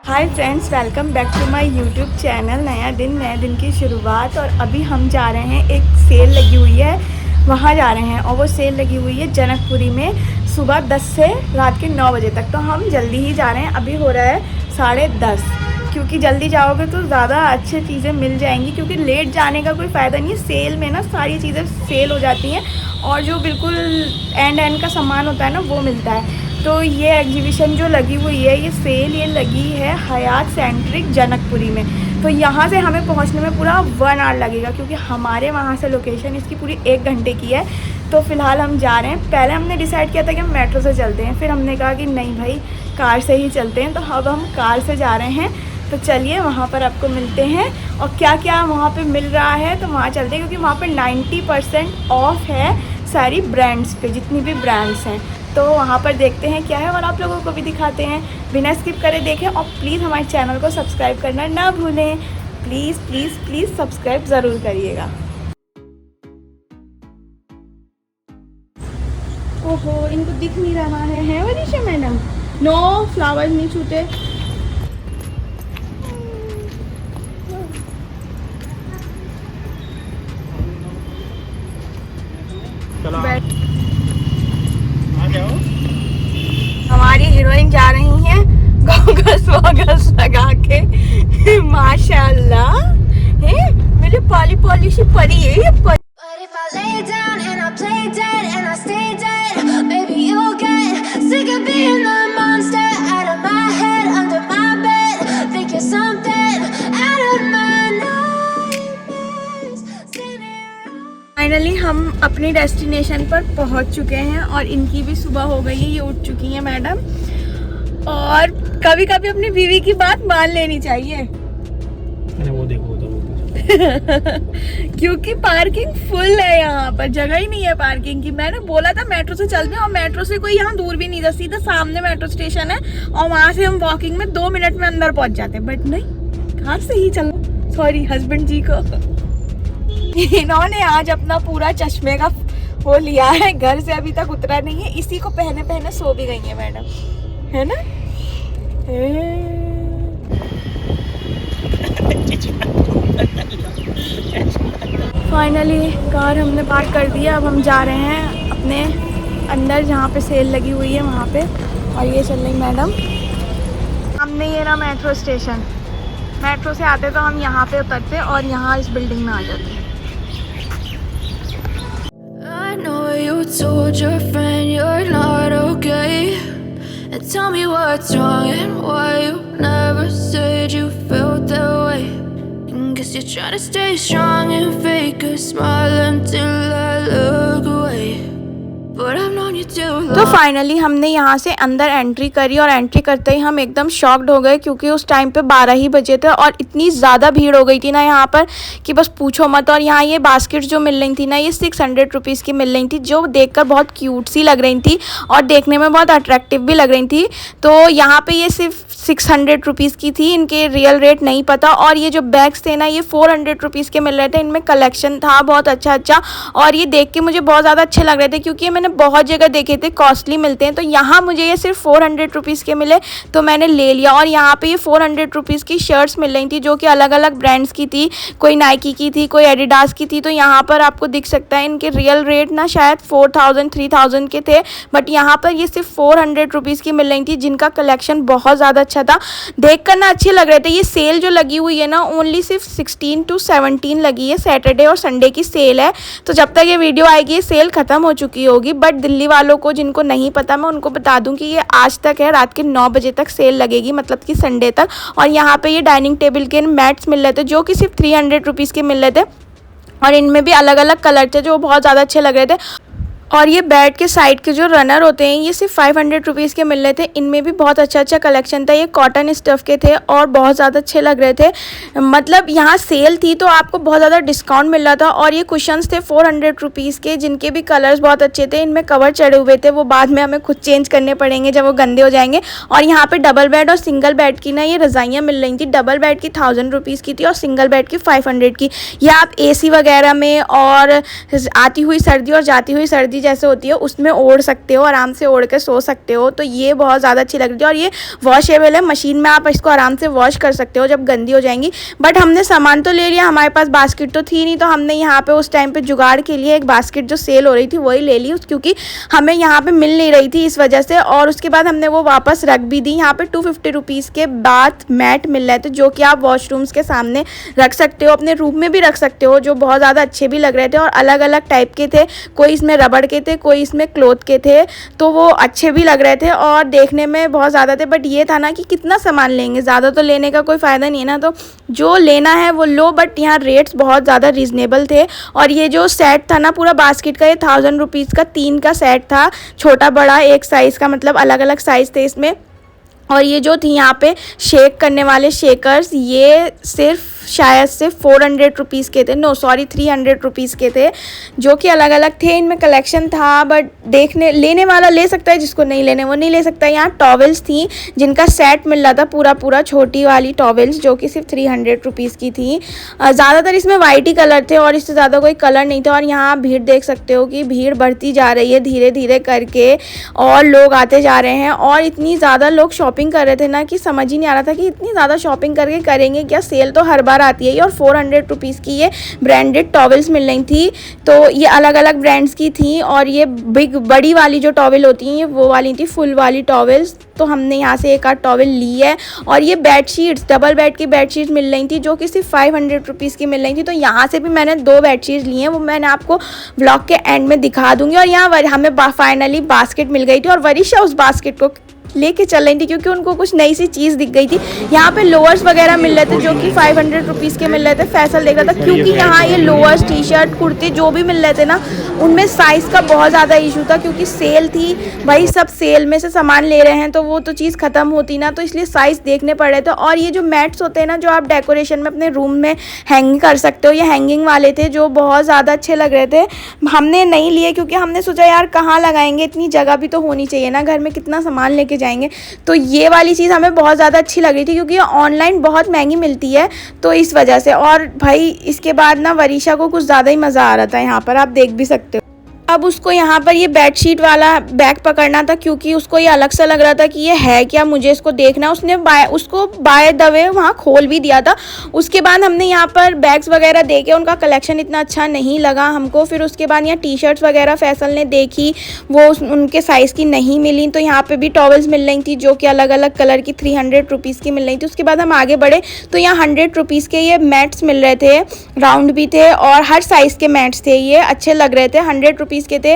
Hi friends, welcome back to my YouTube channel. नया दिन नए दिन की शुरुआत। और अभी हम जा रहे हैं, एक सेल लगी हुई है वहाँ जा रहे हैं। और वो सेल लगी हुई है जनकपुरी में सुबह 10 से रात के 9 बजे तक। तो हम जल्दी ही जा रहे हैं। अभी हो रहा है 10:30, क्योंकि जल्दी जाओगे तो ज़्यादा अच्छी चीज़ें मिल जाएंगी। क्योंकि लेट जाने का कोई फ़ायदा नहीं है। सेल में ना सारी चीज़ें सेल हो जाती हैं और जो बिल्कुल एंड का सामान होता है ना वो मिलता है। तो ये एग्जीबिशन जो लगी हुई है, ये सेल ये लगी है हयात सेंट्रिक जनकपुरी में। तो यहाँ से हमें पहुँचने में पूरा 1 आवर लगेगा, क्योंकि हमारे वहाँ से लोकेशन इसकी पूरी 1 घंटे की है। तो फ़िलहाल हम जा रहे हैं। पहले हमने डिसाइड किया था कि हम मेट्रो से चलते हैं, फिर हमने कहा कि नहीं भाई, कार से ही चलते हैं। तो अब हम कार से जा रहे हैं। तो चलिए वहाँ पर आपको मिलते हैं और क्या क्या वहाँ पे मिल रहा है, तो वहाँ चलते हैं। क्योंकि वहाँ पे 90% ऑफ है सारी ब्रांड्स पे, जितनी भी ब्रांड्स हैं। तो वहाँ पर देखते हैं क्या है और आप लोगों को भी दिखाते हैं। बिना स्किप करे देखें और प्लीज़ हमारे चैनल को सब्सक्राइब करना ना भूलें। प्लीज़ प्लीज़ प्लीज़ सब्सक्राइब ज़रूर करिएगा। ओहो, इनको दिख नहीं रहा है वनीशा मैडम। नो फ्लावर्स नहीं छूटे। हमारी हीरोइन जा रही हैं गोगस वोगस लगा के। माशाल्लाह है, मेरी पॉली पॉली सी परी है ये परी। But if I lay down and I play dead and I stay dead, maybe you'll get sick of being the monster out of my head, under my bed. Think you're something out of my nightmares. Finally हम अपनी destination पर पहुंच चुके हैं और इनकी भी सुबह हो गई है। ये उठ चुकी हैं मैडम। और कभी कभी अपनी बीवी की बात मान लेनी चाहिए। वो देखो क्योंकि पार्किंग फुल है, यहाँ पर जगह ही नहीं है पार्किंग की। मैंने बोला था मेट्रो से चलते हैं, और मेट्रो से कोई यहाँ दूर भी नहीं था, सीधा सामने मेट्रो स्टेशन है और वहां से हम वॉकिंग में 2 मिनट में अंदर पहुंच जाते हैं। बट नहीं, कार से ही चलो। सॉरी हस्बैंड जी को। इन्होंने आज अपना पूरा चश्मे का वो लिया है, घर से अभी तक उतरा नहीं है। इसी को पहने पहने सो भी गई है मैडम, है ना। फाइनली कार हमने पार्क कर दिया। अब हम जा रहे हैं अपने अंदर, जहाँ पे सेल लगी हुई है वहाँ पे। और ये चल रही मैडम। हमने ये ना मेट्रो स्टेशन, मेट्रो से आते तो हम यहाँ पे उतरते और यहाँ इस बिल्डिंग में आ जाते। I know you told your friend you're not okay, and tell me what's wrong and why you never said you felt that way. And guess you're trying to stay strong and fake a smile until I look away. But I've known you too long. तो finally हमने यहाँ से अंदर entry करी और entry करते ही हम एकदम शॉक्ड हो गए, क्योंकि उस टाइम पे 12 ही बजे थे और इतनी ज़्यादा भीड़ हो गई थी ना यहाँ पर कि बस पूछो मत। और यहाँ ये बास्केट्स जो मिल रही थी ना, ये 600 रुपीज़ की मिल रही थी, जो देखकर बहुत क्यूट सी लग रही थी और देखने में बहुत अट्रैक्टिव भी लग रही थी। तो यहाँ पर ये सिर्फ 600 रुपीज़ की थी, इनके रियल रेट नहीं पता। और ये जो बैग्स थे ना, ये 400 रुपीज़ के मिल रहे थे। इनमें कलेक्शन था बहुत अच्छा और ये देख के मुझे बहुत ज़्यादा अच्छे लग रहे थे, क्योंकि मैंने बहुत जगह देखे थे कॉस्टली मिलते हैं। तो यहाँ मुझे ये सिर्फ 400 रुपीज़ के मिले, तो मैंने ले लिया। और यहाँ पे ये 400 रुपीज़ की शर्ट्स मिल रही थी, जो कि अलग अलग ब्रांड्स की थी। कोई नाइकी की थी, कोई एडिडास की थी। तो यहाँ पर आपको दिख सकता है इनके रियल रेट ना शायद 4000 3000 के थे, बट यहाँ पर ये सिर्फ 400 रुपीज़ की मिल रही थी, जिनका कलेक्शन बहुत ज़्यादा अच्छा था। देख कर ना अच्छे लग रहे थे। ये सेल जो लगी हुई है ना, ओनली सिर्फ 16 to 17 लगी है। सैटरडे और संडे की सेल है। तो जब तक ये वीडियो आएगी ये सेल ख़त्म हो चुकी होगी। बट दिल्ली वालों को जिनको नहीं पता, मैं उनको बता दूं कि ये आज तक है, रात के 9 बजे तक सेल लगेगी, मतलब कि संडे तक। और यहाँ पे ये डाइनिंग टेबल के मैट्स मिल रहे थे, जो कि सिर्फ 300 रुपीज़ के मिल रहे थे। और इनमें भी अलग अलग कलर थे जो बहुत ज़्यादा अच्छे लग रहे थे। और ये बेड के साइड के जो रनर होते हैं, ये सिर्फ 500 रुपीज़ के मिल रहे थे। इनमें भी बहुत अच्छा कलेक्शन था। ये कॉटन स्टफ़ के थे और बहुत ज़्यादा अच्छे लग रहे थे। मतलब यहाँ सेल थी तो आपको बहुत ज़्यादा डिस्काउंट मिल रहा था। और ये कुशन्स थे 400 रुपीज़ के, जिनके भी कलर्स बहुत अच्छे थे। इनमें कवर चढ़े हुए थे, वो बाद में हमें खुद चेंज करने पड़ेंगे जब वो गंदे हो जाएंगे। और यहाँ पर डबल बेड और सिंगल बेड की ना ये रज़ाइयाँ मिल रही थी। डबल बेड की 1000 रुपीज़ की थी और सिंगल बेड की 500 की। यह आप AC वगैरह में और आती हुई सर्दी और जाती हुई सर्दी गद्दी जैसे होती है उसमें ओढ़ सकते हो, आराम से ओढ़ के सो सकते हो। तो ये बहुत ज़्यादा अच्छी लग रही थी और ये वॉशेबल है, मशीन में आप इसको आराम से वॉश कर सकते हो जब गंदी हो जाएंगी। बट हमने सामान तो ले लिया, हमारे पास बास्केट तो थी नहीं, तो हमने यहाँ पे उस टाइम पे जुगाड़ के लिए एक बास्केट जो सेल हो रही थी वही ले ली, क्योंकि हमें यहाँ पे मिल नहीं रही थी इस वजह से। और उसके बाद हमने वो वापस रख भी दी। यहाँ पे 250 रुपीज़ के बाथ मैट मिल रहे थे जो कि आप वॉशरूम्स के सामने रख सकते हो, अपने रूम में भी रख सकते हो, जो बहुत ज़्यादा अच्छे भी लग रहे थे और अलग अलग टाइप के थे। कोई इसमें रबड़ के थे, कोई इसमें क्लॉथ के थे, तो वो अच्छे भी लग रहे थे और देखने में बहुत ज़्यादा थे। बट ये था ना कि कितना सामान लेंगे, ज़्यादा तो लेने का कोई फ़ायदा नहीं है ना, तो जो लेना है वो लो। बट यहाँ रेट्स बहुत ज़्यादा रीज़नेबल थे। और ये जो सेट था ना पूरा बास्केट का, ये 1000 रुपीज़ का 3 का सेट था, छोटा बड़ा एक साइज़ का, मतलब अलग अलग साइज़ थे इसमें। और ये जो थी यहाँ पे शेक करने वाले शेकर्स, ये सिर्फ शायद से 400 रुपीज़ के थे, 300 रुपीज़ के थे, जो कि अलग अलग थे। इनमें कलेक्शन था, बट लेने वाला ले सकता है, जिसको नहीं लेने वो नहीं ले सकता। यहाँ टॉवेल्स थी जिनका सेट मिल रहा था पूरा छोटी वाली टॉवेल्स, जो कि सिर्फ 300 रुपीज़ की थी। ज़्यादातर इसमें वाइट ही कलर थे और इससे ज़्यादा कोई कलर नहीं था। और यहाँ भीड़ देख सकते हो कि भीड़ बढ़ती जा रही है धीरे धीरे करके, और लोग आते जा रहे हैं। और इतनी ज़्यादा लोग शॉपिंग कर रहे थे ना कि समझ ही नहीं आ रहा था कि इतनी ज़्यादा शॉपिंग करके करेंगे क्या। सेल तो हर बार आती है। और 400 रुपीज़ की ये ब्रांडेड टॉवेल्स मिल रही थी, तो ये अलग अलग ब्रांड्स की थी। और ये बड़ी वाली जो टॉवेल होती हैं ये वो वाली थी, फुल वाली टॉवेल्स। तो हमने यहाँ से एक आध टॉवेल ली है। और ये बेडशीट्स, डबल बेड की बेडशीट्स मिल रही थी, जो कि सिर्फ 500 रुपीज़ की मिल रही थी। तो यहाँ से भी मैंने 2 बेडशीट्स ली हैं, वो मैंने आपको व्लॉग के एंड में दिखा दूँगी। और यहाँ हमें फाइनली बास्केट मिल गई थी और वरिशा उस बास्केट को लेके चल रही थी क्योंकि उनको कुछ नई सी चीज़ दिख गई थी। यहाँ पे लोअर्स वगैरह मिल रहे थे जो कि 500 रुपीज़ के मिल रहे थे। फैसल देख रहा था क्योंकि यहाँ ये लोअर्स, टी शर्ट, कुर्ते जो भी मिल रहे थे ना, उनमें साइज़ का बहुत ज़्यादा इशू था, क्योंकि सेल थी भाई, सब सेल में से सामान ले रहे हैं, तो वो तो चीज़ ख़त्म होती ना, तो इसलिए साइज़ देखने पड़ रहे थे। और ये जो मैट्स होते हैं ना, जो आप डेकोरेशन में अपने रूम में हैंग कर सकते हो, ये हैंगिंग वाले थे जो बहुत ज़्यादा अच्छे लग रहे थे। हमने नहीं लिए क्योंकि हमने सोचा यार कहाँ लगाएंगे, इतनी जगह भी तो होनी चाहिए ना, घर में कितना सामान लेके जाएंगे। तो ये वाली चीज़ हमें बहुत ज़्यादा अच्छी लग रही थी क्योंकि ऑनलाइन बहुत महंगी मिलती है, तो इस वजह से। और भाई इसके बाद ना वरिशा को कुछ ज़्यादा ही मज़ा आ रहा था, यहाँ पर आप देख भी सकते हो। अब उसको यहाँ पर ये बेडशीट वाला बैग पकड़ना था क्योंकि उसको ये अलग सा लग रहा था कि ये है क्या, मुझे इसको देखना। उसने उसको बाय द वे वहाँ खोल भी दिया था। उसके बाद हमने यहाँ पर बैग्स वगैरह देखे, उनका कलेक्शन इतना अच्छा नहीं लगा हमको। फिर उसके बाद यहाँ टी शर्ट्स वगैरह फैसल ने देखी, वो उनके साइज़ की नहीं मिली। तो यहाँ पर भी टॉवल्स मिल रही थी जो कि अलग अलग कलर की 300 रुपीज़ की मिल रही थी। उसके बाद हम आगे बढ़े तो यहाँ 100 रुपीज़ के ये मैट्स मिल रहे थे, राउंड भी थे और हर साइज़ के मैट्स थे, ये अच्छे लग रहे थे। 100 रुपीज़ के थे,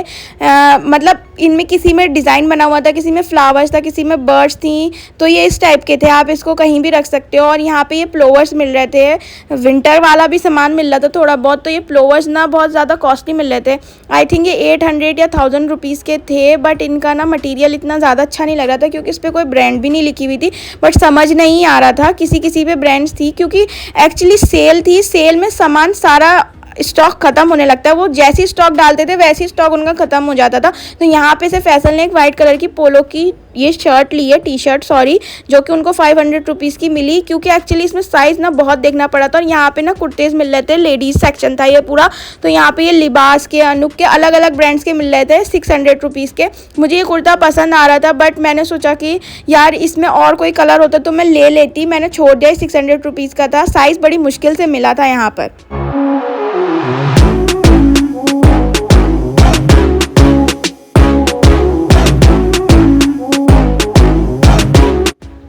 मतलब इनमें किसी में डिज़ाइन बना हुआ था, किसी में फ्लावर्स था, किसी में बर्ड्स थी, तो ये इस टाइप के थे, आप इसको कहीं भी रख सकते हो। और यहाँ पे ये प्लोवर्स मिल रहे थे, विंटर वाला भी सामान मिल रहा था थोड़ा बहुत। तो ये प्लोवर्स ना बहुत ज़्यादा कॉस्टली मिल रहे थे, आई थिंक ये 800 या 1000 रुपीज़ के थे। बट इनका ना मटेरियल इतना ज़्यादा अच्छा नहीं लग रहा था क्योंकि इस पर कोई ब्रांड भी नहीं लिखी हुई थी। बट समझ नहीं आ रहा था, किसी पे ब्रांड्स थी, क्योंकि एक्चुअली सेल थी, सेल में सामान सारा स्टॉक खत्म होने लगता है, वो जैसी स्टॉक डालते थे वैसी स्टॉक उनका खत्म हो जाता था। तो यहाँ पे से फैसल ने एक वाइट कलर की पोलो की ये शर्ट ली है, टी शर्ट सॉरी, जो कि उनको 500 रुपीज़ की मिली, क्योंकि एक्चुअली इसमें साइज़ ना बहुत देखना पड़ा था। और यहाँ पे ना कुर्तेज़ मिल रहे थे, लेडीज़ सेक्शन था ये पूरा। तो यहाँ पे ये लिबास के, अनूक के, अलग अलग ब्रांड्स के मिल रहे थे 600 रुपीज़ के। मुझे ये कुर्ता पसंद आ रहा था, बट मैंने सोचा कि यार इसमें और कोई कलर होता तो मैं ले लेती, मैंने छोड़ दिया। 600 रुपीज़ का था, साइज़ बड़ी मुश्किल से मिला था यहाँ पर।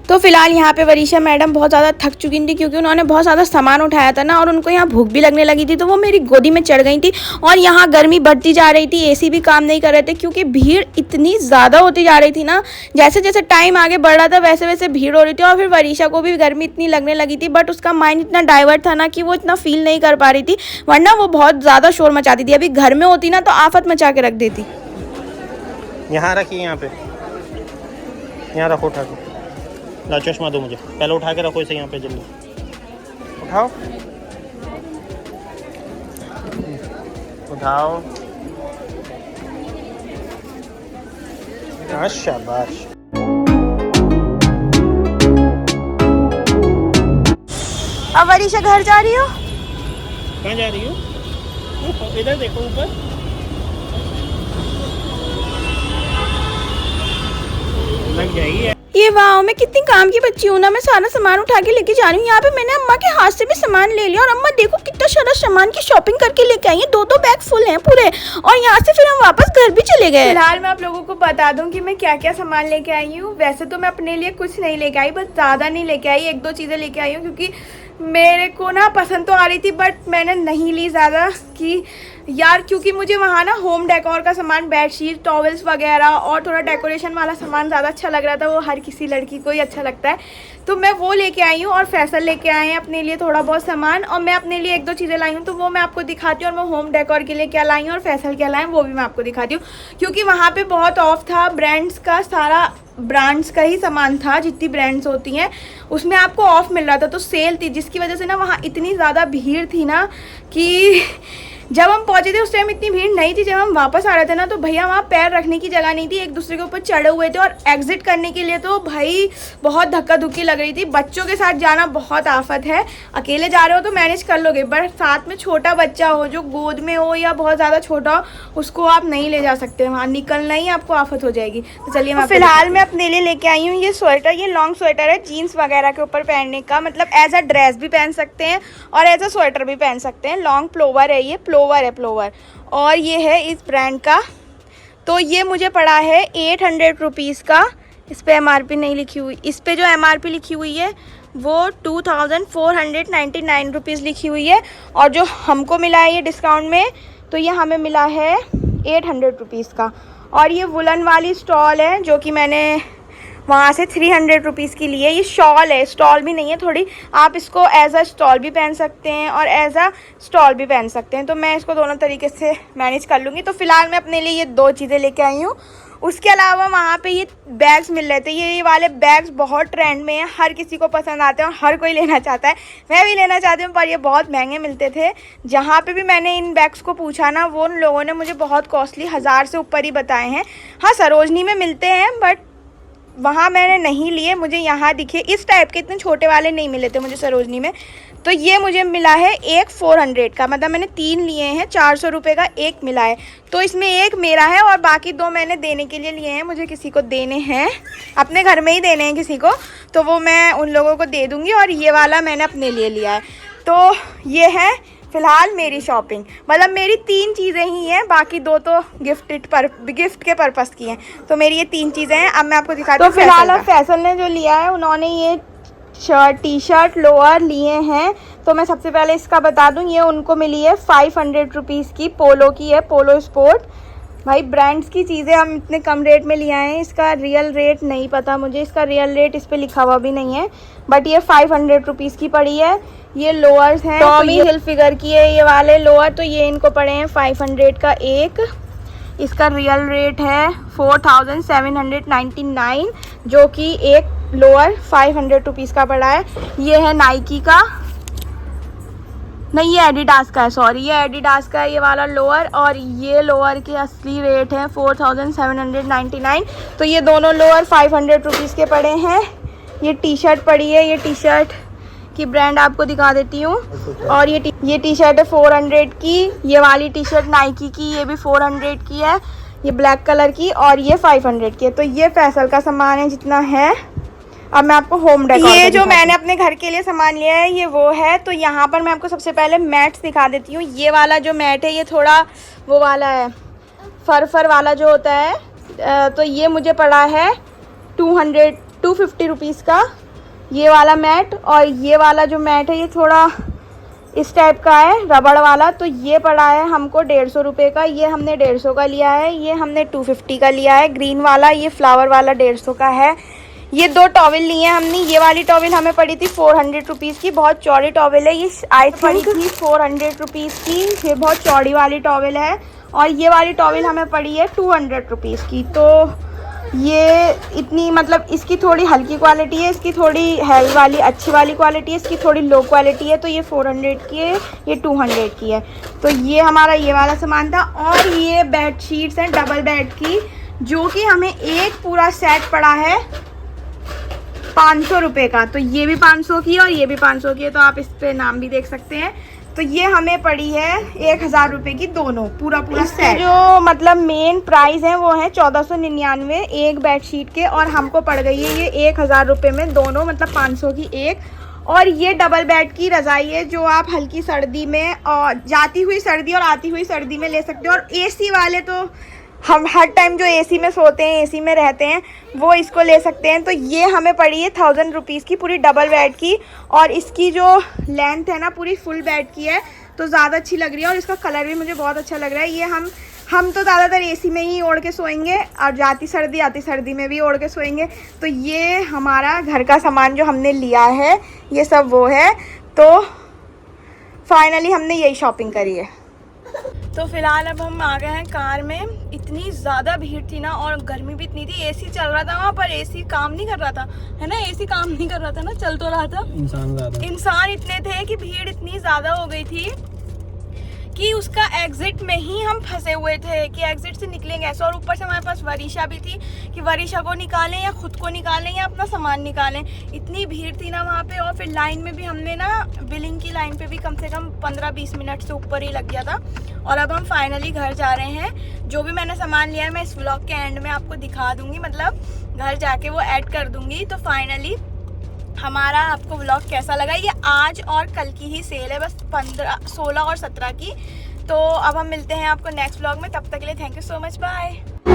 तो फिलहाल यहाँ पे वरिशा मैडम बहुत ज़्यादा थक चुकी थी क्योंकि उन्होंने बहुत ज़्यादा सामान उठाया था ना, और उनको यहाँ भूख भी लगने लगी थी, तो वो मेरी गोदी में चढ़ गई थी। और यहाँ गर्मी बढ़ती जा रही थी, एसी भी काम नहीं कर रहे थे क्योंकि भीड़ इतनी ज़्यादा होती जा रही थी ना। जैसे जैसे टाइम आगे बढ़ रहा था वैसे वैसे भीड़ हो रही थी। और फिर वरिशा को भी गर्मी इतनी लगने लगी थी, बट उसका माइंड इतना डाइवर्ट था ना कि वो इतना फील नहीं कर पा रही थी, वरना वो बहुत ज़्यादा शोर मचाती थी। अभी घर में होती ना तो आफत मचा के रख देती। यहाँ रखिए, यहाँ पे, यहाँ रखो उठा के। ला चश्मा दो मुझे, पहले उठा के रखो इसे यहाँ पे, जल्दी उठाओ उठाओ। शाबाश। अब वरिशा घर जा रही हो? कहाँ जा रही हो? इधर देखो ऊपर। जाएगी। ये वाह, मैं कितनी काम की बच्ची हूँ ना, मैं सारा सामान उठा के लेके जा रही हूँ। यहाँ पे मैंने अम्मा के हाथ से भी सामान ले लिया और अम्मा देखो कितना सारा सामान की शॉपिंग करके लेके आई है। 2-2 बैग फुल हैं पूरे। और यहाँ से फिर हम वापस घर भी चले गए। फिलहाल मैं आप लोगों को बता दूँ कि मैं क्या क्या सामान लेके आई हूँ। वैसे तो मैं अपने लिए कुछ नहीं लेके आई, बस ज़्यादा नहीं लेके आई, 1-2 चीज़ें लेके आई हूँ क्योंकि मेरे को ना पसंद तो आ रही थी बट मैंने नहीं ली ज़्यादा कि यार, क्योंकि मुझे वहाँ ना होम डेकोर का सामान, बेडशीट, टॉवल्स वगैरह और थोड़ा डेकोरेशन वाला सामान ज़्यादा अच्छा लग रहा था। वो हर किसी लड़की को ही अच्छा लगता है, तो मैं वो लेके आई हूँ। और फैसल लेके आए हैं अपने लिए थोड़ा बहुत सामान, और मैं अपने लिए 1-2 चीज़ें लाई हूँ, तो वो मैं आपको दिखाती हूँ। और मैं होम डेकोर के लिए क्या लाई हूँ और फैसल क्या लाई हूँ वो भी मैं आपको दिखाती हूँ, क्योंकि वहाँ पर बहुत ऑफ था। ब्रांड्स का सारा ब्रांड्स का ही सामान था, जितनी ब्रांड्स होती हैं उसमें आपको ऑफ मिल रहा था, तो सेल थी, जिसकी वजह से ना वहाँ इतनी ज़्यादा भीड़ थी ना कि जब हम पहुंचे थे उस टाइम इतनी भीड़ नहीं थी। जब हम वापस आ रहे थे ना तो भैया वहाँ पैर रखने की जगह नहीं थी, एक दूसरे के ऊपर चढ़े हुए थे। और एग्जिट करने के लिए तो भाई बहुत धक्का धुक्की लग रही थी। बच्चों के साथ जाना बहुत आफत है। अकेले जा रहे हो तो मैनेज कर लोगे, बट साथ में छोटा बच्चा हो जो गोद में हो या बहुत ज़्यादा छोटा हो, उसको आप नहीं ले जा सकते। वहाँ निकलना ही आपको आफत हो जाएगी। तो चलिए, मैं फिलहाल मैं अपने लिए लेके आई हूँ ये स्वेटर। ये लॉन्ग स्वेटर है, जीन्स वगैरह के ऊपर पहनने का, मतलब एज अ ड्रेस भी पहन सकते हैं और एज अ स्वेटर भी पहन सकते हैं। लॉन्ग प्लोवर है, ये प्लोवर है, प्लोवर। और ये है इस ब्रांड का, तो ये मुझे पड़ा है 800 रुपीज़ का। इस पे MRP नहीं लिखी हुई, इस पे जो MRP लिखी हुई है वो 2499 रुपीज़ लिखी हुई है। और जो हमको मिला है ये डिस्काउंट में, तो ये हमें मिला है 800 रुपीज़ का। और ये वुलन वाली स्टॉल है जो कि मैंने वहाँ से 300 रुपीज़ की ली है। ये शॉल है, स्टॉल भी नहीं है थोड़ी, आप इसको एज अ स्टॉल भी पहन सकते हैं और एज अ स्टॉल भी पहन सकते हैं, तो मैं इसको दोनों तरीके से मैनेज कर लूँगी। तो फ़िलहाल मैं अपने लिए ये 2 चीज़ें लेके आई हूँ। उसके अलावा वहाँ पे ये बैग्स मिल रहे थे। ये वाले बैग्स बहुत ट्रेंड में हैं, हर किसी को पसंद आते हैं और हर कोई लेना चाहता है। मैं भी लेना चाहती हूँ, पर ये बहुत महंगे मिलते थे। जहाँ पे भी मैंने इन बैग्स को पूछा ना, वो उन लोगों ने मुझे बहुत कॉस्टली, 1000 से ऊपर ही बताए हैं। हाँ, सरोजनी में मिलते हैं बट वहाँ मैंने नहीं लिए, मुझे यहाँ दिखे इस टाइप के, इतने छोटे वाले नहीं मिले थे मुझे सरोजनी में। तो ये मुझे मिला है एक 400 का, मतलब मैंने 3 लिए हैं, 400 रुपये का एक मिला है। तो इसमें एक मेरा है और बाकी 2 मैंने देने के लिए लिए हैं, मुझे किसी को देने हैं, अपने घर में ही देने हैं किसी को, तो वो मैं उन लोगों को दे दूँगी। और ये वाला मैंने अपने लिए लिया है। तो ये है फ़िलहाल मेरी शॉपिंग, मतलब मेरी 3 चीज़ें ही हैं, बाकी 2 तो गिफ्ट के पर्पस की हैं। तो मेरी ये 3 चीज़ें हैं। अब मैं आपको दिखाती हूँ। तो फिलहाल अब फैसल ने जो लिया है, उन्होंने ये टी शर्ट लोअर लिए हैं। तो मैं सबसे पहले इसका बता दूँ, ये उनको मिली है 500 रुपीज़ की, पोलो की है, पोलो स्पोर्ट। भाई ब्रांड्स की चीज़ें हम इतने कम रेट में ले आए हैं, इसका रियल रेट नहीं पता मुझे, इसका रियल रेट इस पर लिखा हुआ भी नहीं है, बट ये 500 रुपीज़ की पड़ी है। ये लोअर्स हैं, टॉमी हिल फिगर की है ये वाले लोअर, तो ये इनको पड़े हैं 500 का एक। इसका रियल रेट है 4799, जो कि एक लोअर 500 रुपीज़ का पड़ा है। ये है नाइकी का, नहीं ये एडिडास का है, सॉरी ये एडिडास का है ये वाला लोअर। और ये लोअर के असली रेट है 4799। तो ये दोनों लोअर 500 रुपीज़ के पड़े हैं। ये टी शर्ट पड़ी है, ये टी शर्ट की ब्रांड आपको दिखा देती हूँ। और ये टी शर्ट है 400 की। ये वाली टी शर्ट नाइकी की, ये भी 400 की है, ये ब्लैक कलर की, और ये 500 की है। तो ये फैसल का सामान है जितना है। अब मैं आपको होम डेकोर, ये जो मैंने अपने घर के लिए सामान लिया है ये वो है। तो यहाँ पर मैं आपको सबसे पहले मैट्स दिखा देती हूँ। ये वाला जो मैट है ये थोड़ा वो वाला है, फर वाला जो होता है, तो ये मुझे पड़ा है 250 रुपीज़ का ये वाला मैट। और ये वाला जो मैट है ये थोड़ा इस टाइप का है, रबड़ वाला, तो ये पड़ा है हमको 150 रुपये का। ये हमने 150 का लिया है, ये हमने 250 का लिया है। ग्रीन वाला, ये फ्लावर वाला 150 का है। ये 2 टॉवल लिए हैं हमने। ये वाली टॉवल हमें पड़ी थी 400 रुपीज़ की, बहुत चौड़ी टॉवल है ये, आई पड़ी थी 400 रुपीज़ की। ये बहुत चौड़ी वाली टॉवल है। और ये वाली टॉवल हमें पड़ी है 200 रुपीज़ की। तो ये इतनी, मतलब इसकी थोड़ी हल्की क्वालिटी है, इसकी थोड़ी हैवी वाली अच्छी वाली क्वालिटी है, इसकी थोड़ी लो क्वालिटी है। तो ये 400 की है, ये 200 की है। तो ये हमारा ये वाला सामान था। और ये बेड शीट्स हैं डबल बेड की, जो कि हमें एक पूरा सेट पड़ा है 500 रुपये का। तो ये भी 500 की है और ये भी 500 की है, तो आप इस पे नाम भी देख सकते हैं। तो ये हमें पड़ी है 1000 रुपये की दोनों, पूरा सेट। जो मतलब मेन प्राइस है वो है 1499 एक बेडशीट के, और हमको पड़ गई है ये 1000 रुपये में दोनों, मतलब 500 की एक। और ये डबल बेड की रज़ाई है जो आप हल्की सर्दी में और जाती हुई सर्दी और आती हुई सर्दी में ले सकते हो। और एसी वाले तो हम हर टाइम जो एसी में सोते हैं, एसी में रहते हैं, वो इसको ले सकते हैं। तो ये हमें पड़ी है 1000 रुपीज़ की पूरी डबल बेड की, और इसकी जो लेंथ है ना पूरी फुल बेड की है, तो ज़्यादा अच्छी लग रही है। और इसका कलर भी मुझे बहुत अच्छा लग रहा है। ये हम तो ज़्यादातर एसी में ही ओढ़ के सोएंगे, और जाती सर्दी आती सर्दी में भी ओढ़ के सोएंगे। तो ये हमारा घर का सामान जो हमने लिया है ये सब वो है। तो फाइनली हमने यही शॉपिंग करी है। तो फिलहाल अब हम आ गए हैं कार में। इतनी ज़्यादा भीड़ थी ना, और गर्मी भी इतनी थी। एसी चल रहा था वहाँ पर, एसी काम नहीं कर रहा था, है ना, एसी काम नहीं कर रहा था ना, चल तो रहा था। इंसान इतने थे कि भीड़ इतनी ज़्यादा हो गई थी कि उसका एग्जिट में ही हम फंसे हुए थे कि एग्जिट से निकलेंगे ऐसे। और ऊपर से हमारे पास वरीशा भी थी कि वरीशा को निकालें या खुद को निकालें या अपना सामान निकालें। इतनी भीड़ थी ना वहाँ पे। और फिर लाइन में भी हमने ना, बिलिंग की लाइन पे भी कम से कम 15-20 मिनट से ऊपर ही लग गया था। और अब हम फाइनली घर जा रहे हैं। जो भी मैंने सामान लिया है मैं इस व्लॉग के एंड में आपको दिखा दूँगी, मतलब घर जाके वो ऐड कर दूँगी। तो फाइनली हमारा आपको व्लॉग कैसा लगा? ये आज और कल की ही सेल है, बस 15, 16 और 17 की। तो अब हम मिलते हैं आपको नेक्स्ट व्लॉग में। तब तक के लिए thank you so much, bye.